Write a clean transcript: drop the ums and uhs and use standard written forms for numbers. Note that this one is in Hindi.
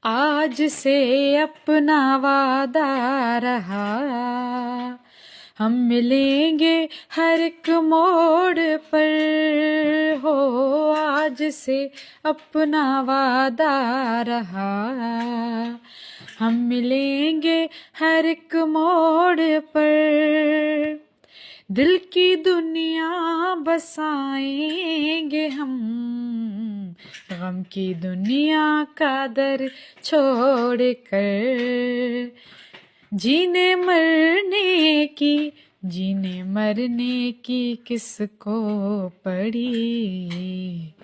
आज से अपना वादा रहा, हम मिलेंगे हर एक मोड़ पर हो। आज से अपना वादा रहा, हम मिलेंगे हर एक मोड़ पर। दिल की दुनिया बसाएंगे हम, गम की दुनिया का दर छोड़ कर। जीने मरने की किसको पड़ी,